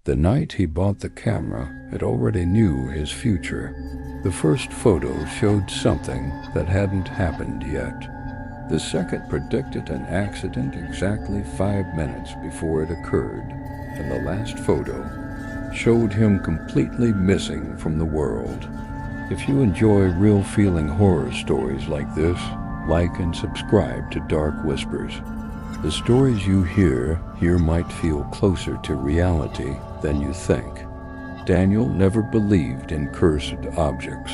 The night he bought the camera, it already knew his future. The first photo showed something that hadn't happened yet. The second predicted an accident exactly 5 minutes before it occurred, and the last photo showed him completely missing from the world. If you enjoy real-feeling horror stories like this, like and subscribe to Dark Whispers. The stories you hear here might feel closer to reality than you think. Daniel never believed in cursed objects.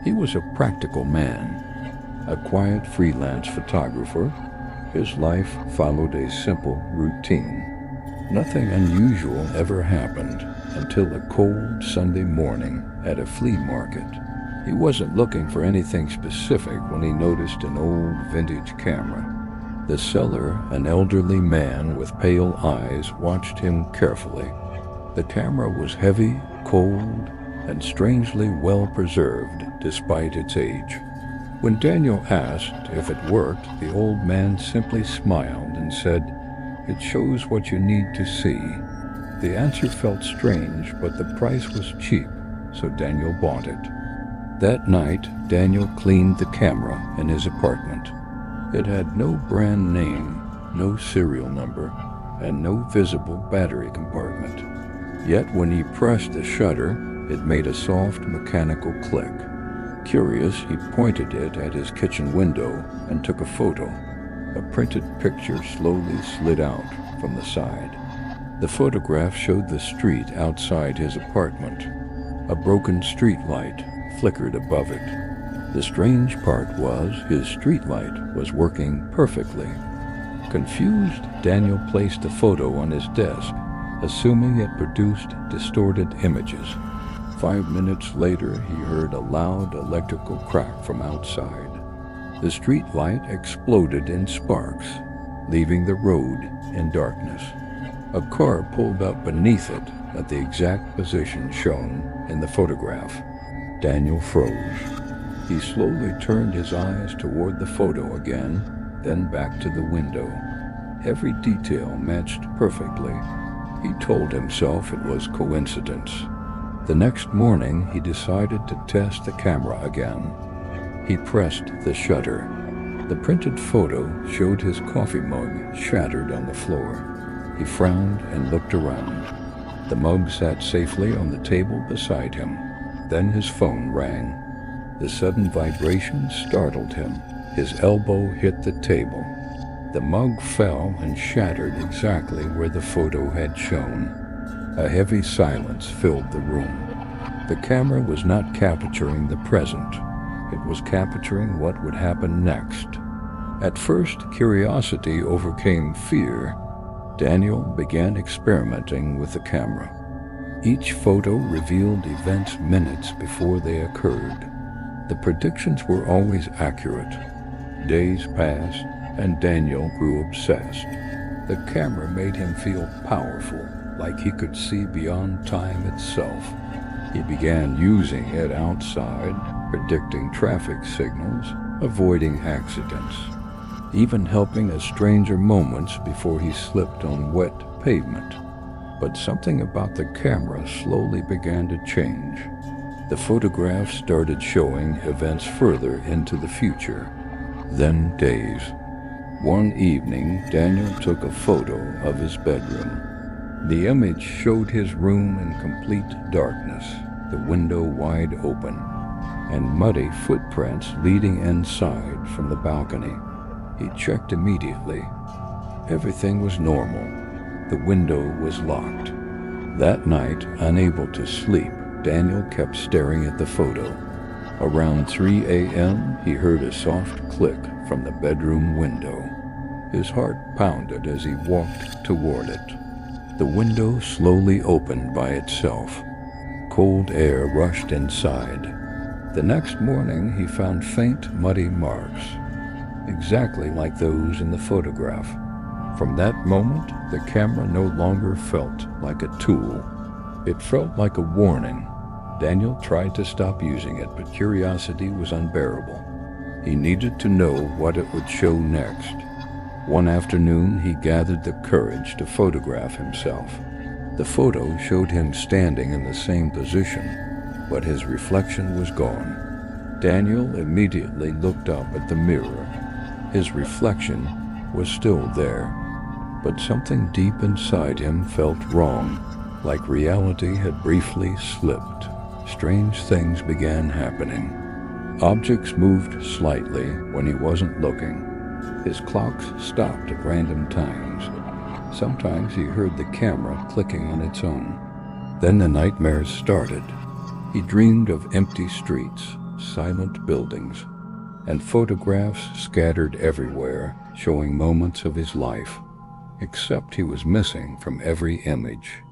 He was a practical man, a quiet freelance photographer. His life followed a simple routine. Nothing unusual ever happened until a cold Sunday morning at a flea market. He wasn't looking for anything specific when he noticed an old vintage camera. The seller, an elderly man with pale eyes, watched him carefully. The camera was heavy, cold, and strangely well preserved despite its age. When Daniel asked if it worked, the old man simply smiled and said, "It shows what you need to see." The answer felt strange, but the price was cheap, so Daniel bought it. That night, Daniel cleaned the camera in his apartment. It had no brand name, no serial number, and no visible battery compartment. Yet when he pressed the shutter, it made a soft mechanical click. Curious, he pointed it at his kitchen window and took a photo. A printed picture slowly slid out from the side. The photograph showed the street outside his apartment. A broken street light flickered above it. The strange part was his street light was working perfectly. Confused, Daniel placed the photo on his desk, assuming it produced distorted images. 5 minutes later, he heard a loud electrical crack from outside. The street light exploded in sparks, leaving the road in darkness. A car pulled up beneath it at the exact position shown in the photograph. Daniel froze. He slowly turned his eyes toward the photo again, then back to the window. Every detail matched perfectly. He told himself it was coincidence. The next morning, he decided to test the camera again. He pressed the shutter. The printed photo showed his coffee mug shattered on the floor. He frowned and looked around. The mug sat safely on the table beside him. Then his phone rang. The sudden vibration startled him. His elbow hit the table. The mug fell and shattered exactly where the photo had shown. A heavy silence filled the room. The camera was not capturing the present. It was capturing what would happen next. At first, curiosity overcame fear. Daniel began experimenting with the camera. Each photo revealed events minutes before they occurred. The predictions were always accurate. Days passed, and Daniel grew obsessed. The camera made him feel powerful, like he could see beyond time itself. He began using it outside, predicting traffic signals, avoiding accidents, even helping a stranger moments before he slipped on wet pavement. But something about the camera slowly began to change. The photographs started showing events further into the future, then days. One evening, Daniel took a photo of his bedroom. The image showed his room in complete darkness, the window wide open, and muddy footprints leading inside from the balcony. He checked immediately. Everything was normal. The window was locked. That night, unable to sleep, Daniel kept staring at the photo. Around 3 a.m., he heard a soft click from the bedroom window. His heart pounded as he walked toward it. The window slowly opened by itself. Cold air rushed inside. The next morning, he found faint, muddy marks, exactly like those in the photograph. From that moment, the camera no longer felt like a tool. It felt like a warning. Daniel tried to stop using it, but curiosity was unbearable. He needed to know what it would show next. One afternoon, he gathered the courage to photograph himself. The photo showed him standing in the same position, but his reflection was gone. Daniel immediately looked up at the mirror. His reflection was still there, but something deep inside him felt wrong, like reality had briefly slipped. Strange things began happening. Objects moved slightly when he wasn't looking. His clocks stopped at random times. Sometimes he heard the camera clicking on its own. Then the nightmares started. He dreamed of empty streets, silent buildings, and photographs scattered everywhere, showing moments of his life, except he was missing from every image.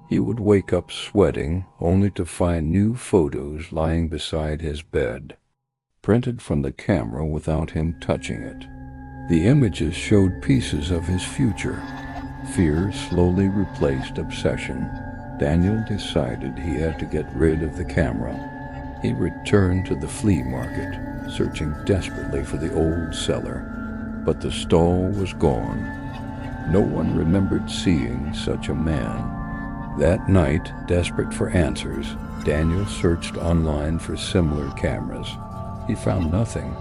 He would wake up sweating, only to find new photos lying beside his bed, printed from the camera without him touching it. The images showed pieces of his future. Fear slowly replaced obsession. Daniel decided he had to get rid of the camera. He returned to the flea market, searching desperately for the old seller, but the stall was gone. No one remembered seeing such a man. That night, desperate for answers, Daniel searched online for similar cameras. He found nothing.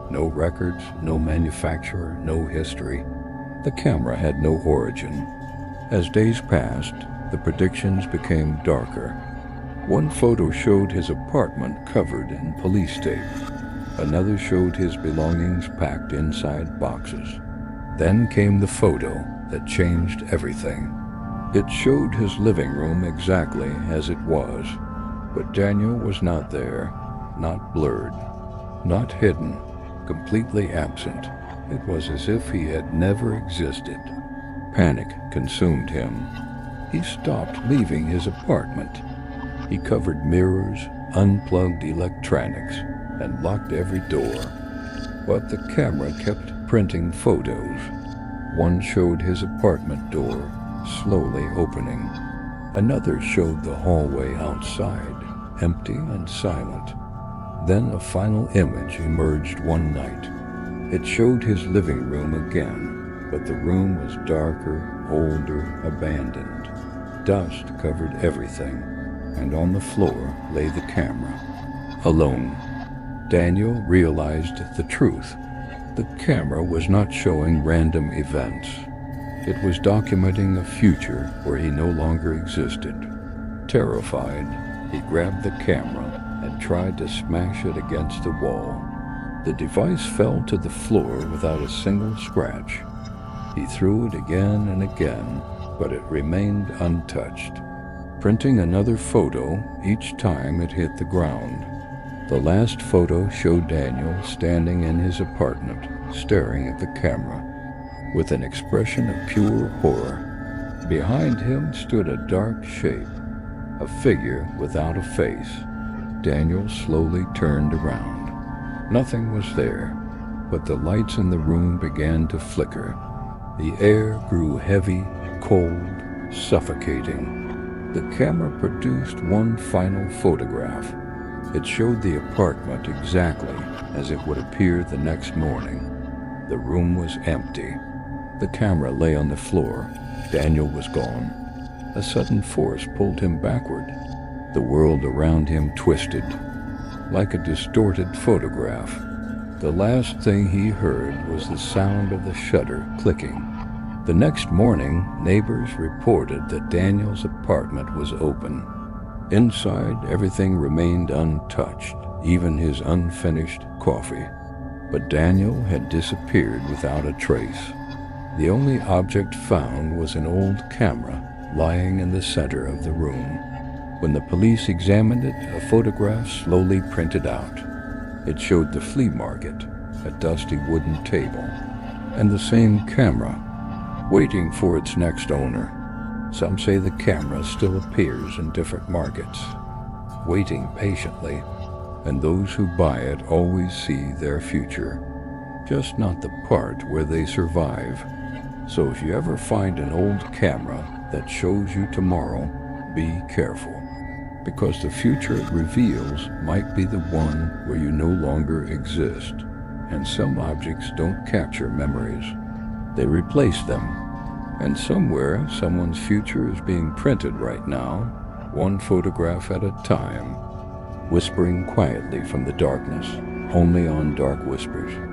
No records, no manufacturer, no history. The camera had no origin. As days passed, the predictions became darker. One photo showed his apartment covered in police tape. Another showed his belongings packed inside boxes. Then came the photo that changed everything. It showed his living room exactly as it was, but Daniel was not there, not blurred, not hidden, completely absent. It was as if he had never existed. Panic consumed him. He stopped leaving his apartment. He covered mirrors, unplugged electronics, and locked every door. But the camera kept printing photos. One showed his apartment door slowly opening. Another showed the hallway outside, empty and silent. Then a final image emerged one night. It showed his living room again, but the room was darker, older, abandoned. Dust covered everything, and on the floor lay the camera, alone. Daniel realized the truth. The camera was not showing random events. It was documenting a future where he no longer existed. Terrified, he grabbed the camera and tried to smash it against the wall. The device fell to the floor without a single scratch. He threw it again and again, but it remained untouched, printing another photo each time it hit the ground. The last photo showed Daniel standing in his apartment, staring at the camera, with an expression of pure horror. Behind him stood a dark shape, a figure without a face. Daniel slowly turned around. Nothing was there, but the lights in the room began to flicker. The air grew heavy, cold, suffocating. The camera produced one final photograph. It showed the apartment exactly as it would appear the next morning. The room was empty. The camera lay on the floor. Daniel was gone. A sudden force pulled him backward. The world around him twisted, like a distorted photograph. The last thing he heard was the sound of the shutter clicking. The next morning, neighbors reported that Daniel's apartment was open. Inside, everything remained untouched, even his unfinished coffee. But Daniel had disappeared without a trace. The only object found was an old camera lying in the center of the room. When the police examined it, a photograph slowly printed out. It showed the flea market, a dusty wooden table, and the same camera, waiting for its next owner. Some say the camera still appears in different markets, waiting patiently, and those who buy it always see their future, just not the part where they survive. So if you ever find an old camera that shows you tomorrow, be careful, because the future it reveals might be the one where you no longer exist. And some objects don't capture memories. They replace them, And somewhere, someone's future is being printed right now, one photograph at a time, whispering quietly from the darkness, only on Dark Whispers.